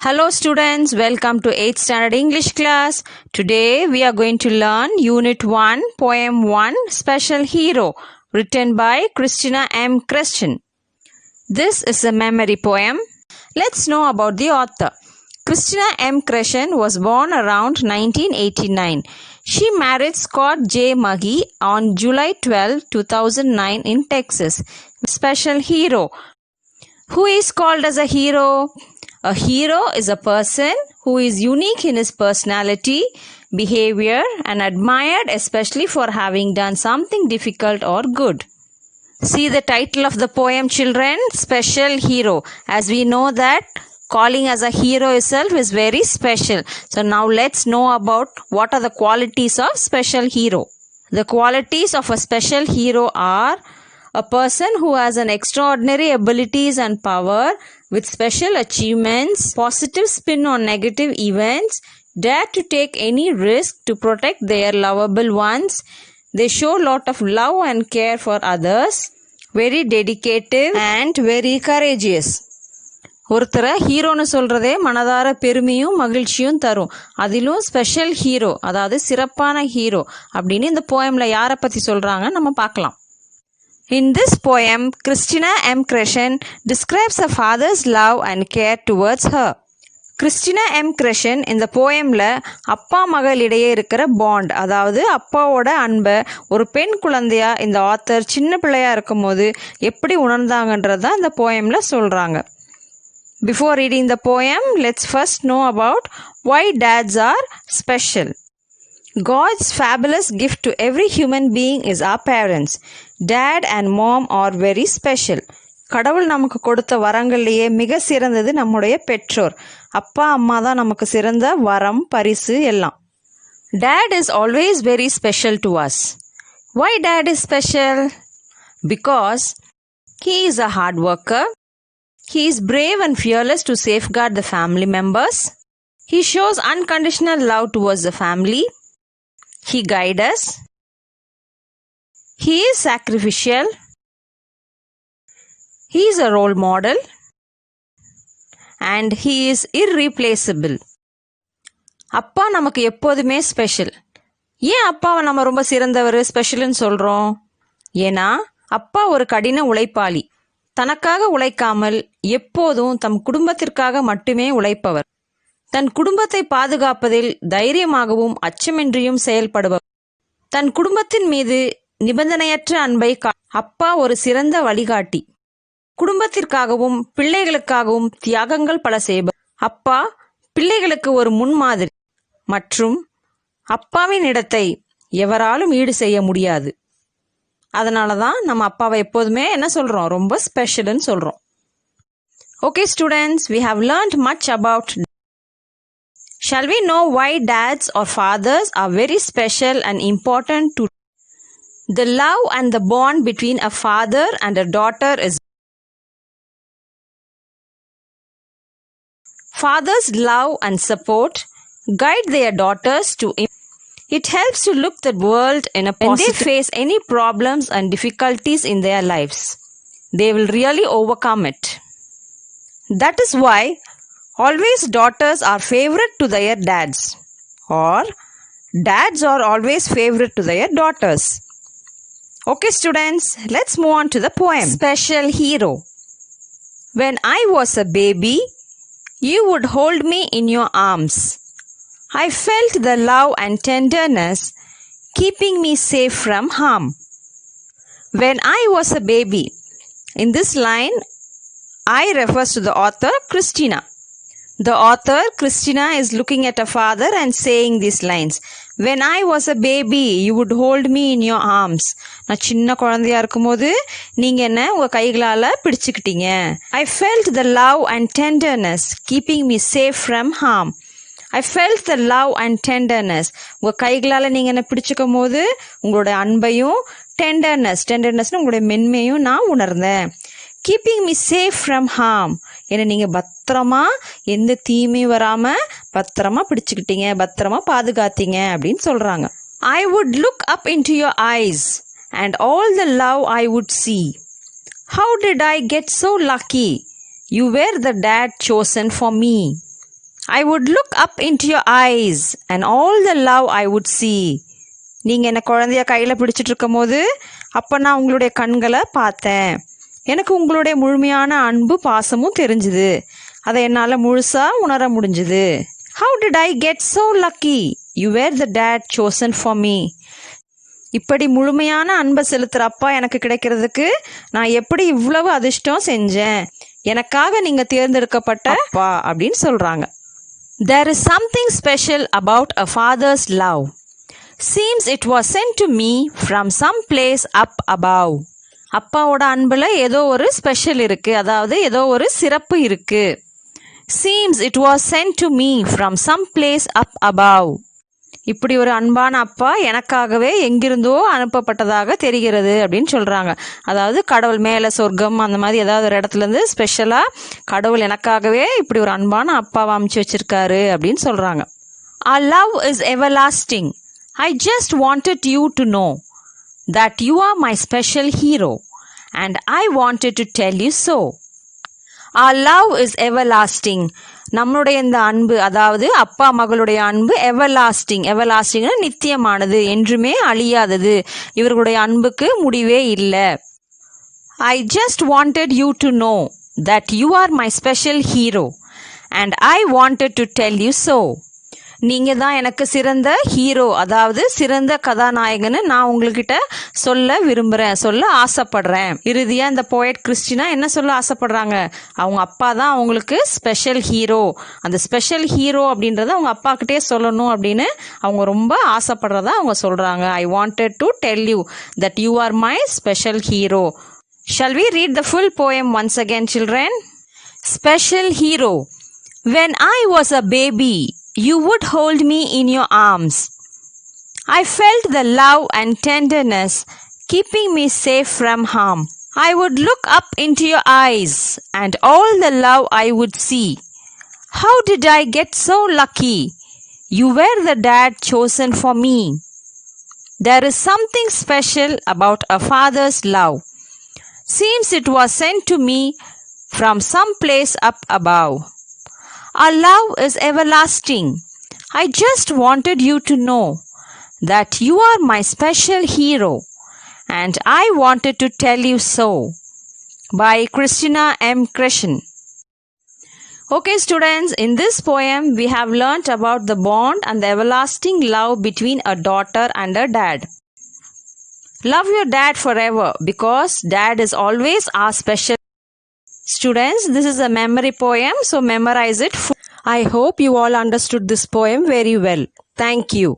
Hello students, welcome to 8th standard English class. Today we are going to learn Unit 1, Poem 1, Special Hero, written by Christina M. Creston. This is a memory poem. Let's know about the author. Christina M. Creston was born around 1989. She married Scott J. Magee on July 12, 2009 in Texas. Special Hero. Who is called as a hero? A hero is a person who is unique in his personality, behavior, and admired especially for having done something difficult or good. See the title of the poem, children, Special Hero. As we know that calling as a hero itself is very special. So now let's know about what are the qualities of special hero. The qualities of a special hero are a person who has an extraordinary abilities and power with special achievements, positive spin on negative events, dare to take any risk to protect their lovable ones. They show lot of love and care for others, very dedicated and very courageous. ஒருத்தரை ஹீரோன்னு சொல்கிறதே மனதார பெருமையும் மகிழ்ச்சியும் தரும். அதிலும் special hero, அதாவது சிறப்பான ஹீரோ அப்படின்னு இந்த போயமில் யாரை பற்றி சொல்கிறாங்க நம்ம பார்க்கலாம். In this poem, Christina M. Creston describes her father's love and care towards her. Christina M. Creston இந்த போயமில் அப்பா மகள் இடையே இருக்கிற பாண்ட், அதாவது அப்பாவோட அன்பை ஒரு பெண் குழந்தையா இந்த ஆத்தர் சின்ன பிள்ளையாக இருக்கும்போது எப்படி உணர்ந்தாங்கன்றது தான் இந்த போயமில் சொல்கிறாங்க. Before reading the poem, let's first know about why dads are special. God's fabulous gift to every human being is our parents. Dad and mom are very special. கடவுள் நமக்கு கொடுத்த வரங்கள்லேயே மிக சிறந்தது நம்முடைய பெற்றோர். அப்பா அம்மா தான் நமக்கு சிறந்த வரம், பரிசு எல்லாம். Dad is always very special to us. Why dad is special? Because he is a hard worker. He is brave and fearless to safeguard the family members. He shows unconditional love towards the family. He guides us. He is sacrificial. He is a role model. And he is irreplaceable. அப்பா நமக்கு எப்போதுமே special. ஏன் அப்பாவை நம்ம ரொம்ப சிறந்தவர், ஸ்பெஷல்னு சொல்கிறோம்? ஏன்னா அப்பா ஒரு கடின உழைப்பாளி. தனக்காக உழைக்காமல் எப்போதும் தம் குடும்பத்திற்காக மட்டுமே உழைப்பவர். தன் குடும்பத்தை பாதுகாப்பதில் தைரியமாகவும் அச்சமின்றியும் செயல்படுபவர். தன் குடும்பத்தின் மீது நிபந்தனையற்ற அன்பை அப்பா ஒரு சிறந்த வழிகாட்டி. குடும்பத்திற்காகவும் பிள்ளைகளுக்காகவும் தியாகங்கள் பல செய்பவர். அப்பா பிள்ளைகளுக்கு ஒரு முன்மாதிரி மற்றும் அப்பாவின் இடத்தை எவராலும் ஈடு செய்ய முடியாது. அதனால தான் நம்ம அப்பாவை எப்போதுமே என்ன சொல்கிறோம், ரொம்ப ஸ்பெஷல்னு சொல்கிறோம். Okay students, we have learned much about. Shall we know why dads or fathers are very special and important to? The love and the bond between a father and a daughter is. Fathers love and support, guide their daughters to. It helps to look the world in a positive. When they face any problems and difficulties in their lives, they will really overcome it. That is why always daughters are favorite to their dads, or dads are always favorite to their daughters. Okay students, let's move on to the poem. Special Hero. When I was a baby, you would hold me in your arms. I felt the love and tenderness, keeping me safe from harm. When I was a baby. In this line, I refers to the author Christina. The author Christina is looking at her father and saying these lines. When I was a baby, you would hold me in your arms. நான் சின்ன குழந்தையா இருக்கும்போது நீங்கள் என்ன உங்கள் கைகளால் பிடிச்சிக்கிட்டீங்க. I felt the love and tenderness, keeping me safe from harm. I felt the love and tenderness. உங்கள் கைகளால் நீங்கள் என்ன பிடிச்சிக்கும் போது உங்களோட அன்பையும் டெண்டர்னஸ்னு உங்களுடைய மென்மையும் நான் உணர்ந்தேன். Keeping me safe from harm. என்னை நீங்கள் பத்திரமா எந்த தீமையும் வராமல் பத்திரமா பிடிச்சிக்கிட்டீங்க, பத்திரமா பாதுகாத்தீங்க அப்படின்னு சொல்கிறாங்க. I would look up into your eyes and all the love I would see. How did I get so lucky? You were the dad chosen for me. I would look up into your eyes and all the love I would see. நீங்கள் என்னை குழந்தைய கையில் பிடிச்சிட்டு இருக்கும் போது அப்போ நான் உங்களுடைய கண்களை பார்த்தேன். எனக்கு உங்களுடைய முழுமையான அன்பு பாசமும் தெரிஞ்சுது. அதை என்னால் முழுசாக உணர முடிஞ்சுது. How did I get so lucky? You were the dad chosen for me. இப்படி முழுமையான அன்பை செலுத்துகிற அப்பா எனக்கு கிடைக்கிறதுக்கு நான் எப்படி இவ்வளவு அதிர்ஷ்டம் செஞ்சேன். எனக்காக நீங்கள் தேர்ந்தெடுக்கப்பட்ட அப்பா அப்படின்னு சொல்கிறாங்க. There is something special about a father's love. Seems it was sent to me from some place up above. அப்பாவோட அன்பில் ஏதோ ஒரு ஸ்பெஷல் இருக்குது, அதாவது ஏதோ ஒரு சிறப்பு இருக்குது. Seems it was sent to me from some place up above. இப்படி ஒரு அன்பான அப்பா எனக்காகவே எங்கிருந்தோ அனுப்பப்பட்டதாக தெரிகிறது அப்படின்னு சொல்கிறாங்க. அதாவது கடவுள் மேலே சொர்க்கம் அந்த மாதிரி ஏதாவது ஒரு இடத்துலேருந்து ஸ்பெஷலாக கடவுள் எனக்காகவே இப்படி ஒரு அன்பான அப்பாவை அமைச்சு வச்சுருக்காரு அப்படின்னு சொல்கிறாங்க. Our love is everlasting. I just wanted you to know that you are my special hero and I wanted to tell you so. Our love is everlasting. நம்மளுடைய இந்த அன்பு, அதாவது அப்பா மகளுடைய அன்பு எவர்லாஸ்டிங். எவர்லாஸ்டிங்னா நித்தியமானது, என்றுமே அழியாதது. இவர்களுடைய அன்புக்கு முடிவே இல்லை. I just wanted you to know that you are my special hero and I wanted to tell you so. நீங்கள் தான் எனக்கு சிறந்த ஹீரோ, அதாவது சிறந்த கதாநாயகன்னு நான் உங்கள்கிட்ட சொல்ல விரும்புகிறேன், சொல்ல ஆசைப்படுறேன். இறுதியாக இந்த போயட் கிறிஸ்டினா என்ன சொல்ல ஆசைப்படுறாங்க? அவங்க அப்பா தான் அவங்களுக்கு ஸ்பெஷல் ஹீரோ. அந்த ஸ்பெஷல் ஹீரோ அப்படின்றத அவங்க அப்பாக்கிட்டே சொல்லணும் அப்படின்னு அவங்க ரொம்ப ஆசைப்படுறதா அவங்க சொல்கிறாங்க. I wanted to tell you that you are my special hero. Shall we read the full poem once again, children? Special hero. When I was a baby, you would hold me in your arms. I felt the love and tenderness, keeping me safe from harm. I would look up into your eyes, and all the love I would see. How did I get so lucky? You were the dad chosen for me. There is something special about a father's love. Seems it was sent to me from some place up above. Our love is everlasting. I just wanted you to know that you are my special hero and I wanted to tell you so. By Christina M. Christian. Okay students, in this poem we have learnt about the bond and the everlasting love between a daughter and a dad. Love your dad forever because dad is always our special. Students, this is a memory poem, so memorize it. I hope you all understood this poem very well. Thank you.